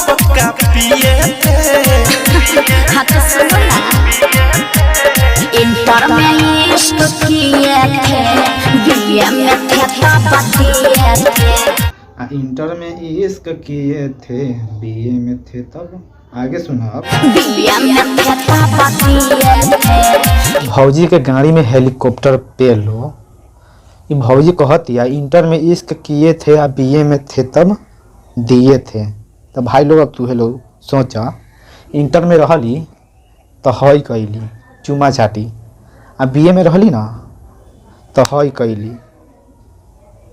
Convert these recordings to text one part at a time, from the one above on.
पक्का पिए थे। हाँ तो सुनो ना, इंटर में इश्क किए थे, बीए में थे तब दिए थे। इंटर में इश्क किए थे, बीए में थे तब। आगे सुना आप। बीए में थे तब दिए थे। भौजी के गाड़ी में हेलीकॉप्टर पे लो। ये भौजी कहती है इंटर में इश्क किए थे आ बीए में थे तब दिए थे। तो भाई लोग अब तू लोग सोचा, इंटर में रहली तो हई कैली चुमा चाटी, आ बीए में रहली ना तो हई कैली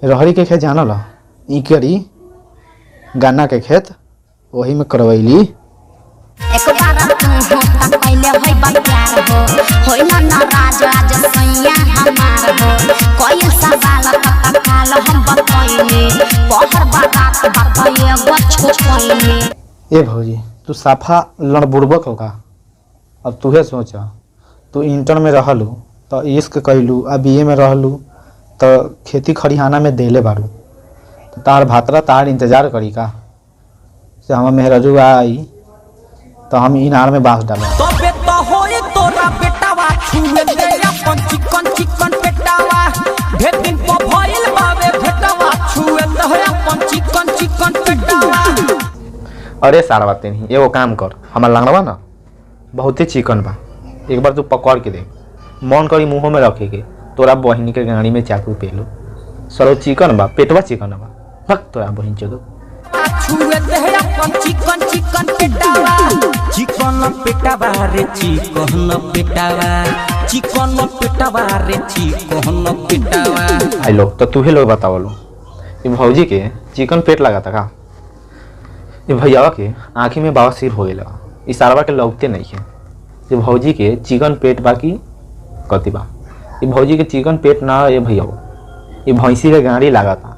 रहरी के खेत जानल ई करी गाना के खेत वही में करवैली। एक बार तू हो त पहले होई बप्यार हो, होई ना नाराज आज सैया हमार हो। कोई सवाल त काल हम बतैनी, पहर बात बताए गो छोपैनी। ए भौजी तू साफा लड़बुड़बक होगा। अब तूहे सोचा, तू इंटर में रहलू तो इश्क कैलू, आ बीए में रहलू तो खेती खरिहाना में देले बारू, तो तार भातरा तार इंतजार करी का से हम मेहरजू आई तो हम इनार में बांस डालें। तो बेटा होए तोरा बेटावा छुए दे अपन चिकन चिकन पेटावा, भेटिन प भइल बावे भेटावा छुए दे अपन चिकन चिकन पेटावा। अरे सारा बातें नहीं, एगो काम कर, हमार लंगड़वा ना बहुत ही चिकन बा, एक बार तू पकड़ के देख, मन करी मुँहों में रखे के तोरा बहिनी के गाड़ी में चाकू पे लो। सरो चिकन बा, पेटवा चिकन बा, भक तोरा बहिन चलो छुए दे अपन चिकन चिकन पेटावा। चिकन पेटावा रे चिकन पेटावा, चिकन पेटावा रे चिकन पेटावा। आई लोग तो तूहे लोग बताओ लो, ये भौजी के चिकन पेट लगा था का? ये भैया के आँखी में बवासीर हो गया, इशारवा के लगते नहीं है। ये भौजी के चिकन पेट बाकी कति बा, ये भौजी के चिकन पेट ना ये भैया, ये भैंसी के गाड़ी लगा था।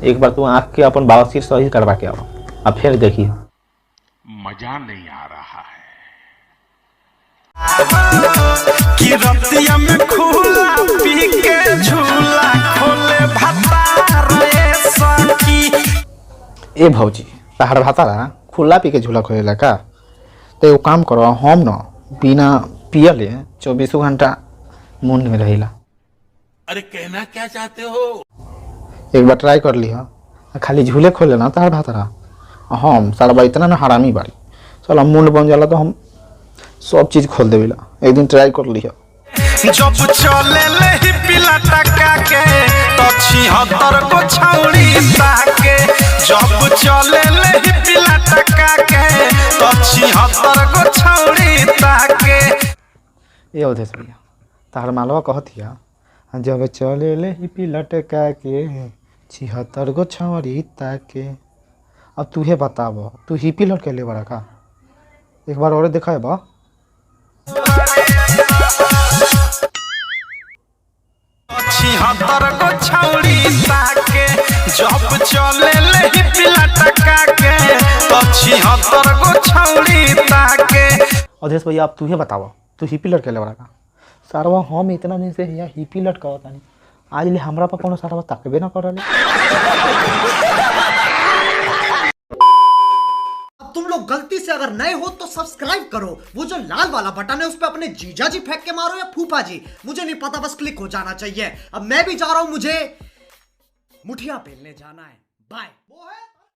एक बार तू आँख के अपन बवासीर सही करवा के आओ, अब फिर देखिए मजा नहीं आ रहा है। कि रतिया में खुला पी के झूला खोले भतार रे सखी। ए भौजी तहार भातारा खुला पी के झूला खोलेला का? तो एगो काम करो, हम न बिना पियले 24 घंटा मुंड में रहेला। अरे कहना क्या चाहते हो? एक बार ट्राई कर लिहा, खाली झूले खोले ना तार भातारा, हम सारा इतना ना हरामी बाड़ी, चलो मुंड बन जाला तो हम सब चीज़ खोल देवेला। एक दिन ट्राई कर लिहा। जब चले ले ही पिला टका के तो 76 को छौड़ी ताके, जब चले ले ही पिला टका के तो 76 को छौड़ी ताके। ये अवधेश भैया तार मालवा कहतिया, जब चले ले ही पिलटका के 76 गो छौड़ी ताके। अब तूहे बताब, तू ही पिलट के ले बड़ा का? एक बार और देखा है बा। 76 को छौड़ी ताके, जब चले ले ही पिला टका के तो 76 को छौड़ी ताके। अवधेश भैया अब तूहे बताब, तू ही पिलट के ले बड़ा का? सारवा हम इतना दिन से यहाँ ही पिलट कहता नहीं, आज ले हमरा पर कोनो सारवा ताकबे ना कर रहे। तुम लोग गलती से अगर नए हो तो सब्सक्राइब करो, वो जो लाल वाला बटन है उस पे अपने जीजा जी फेंक के मारो या फूफा जी, मुझे नहीं पता, बस क्लिक हो जाना चाहिए। अब मैं भी जा रहा हूं, मुझे मुठिया पेलने जाना है। बाय।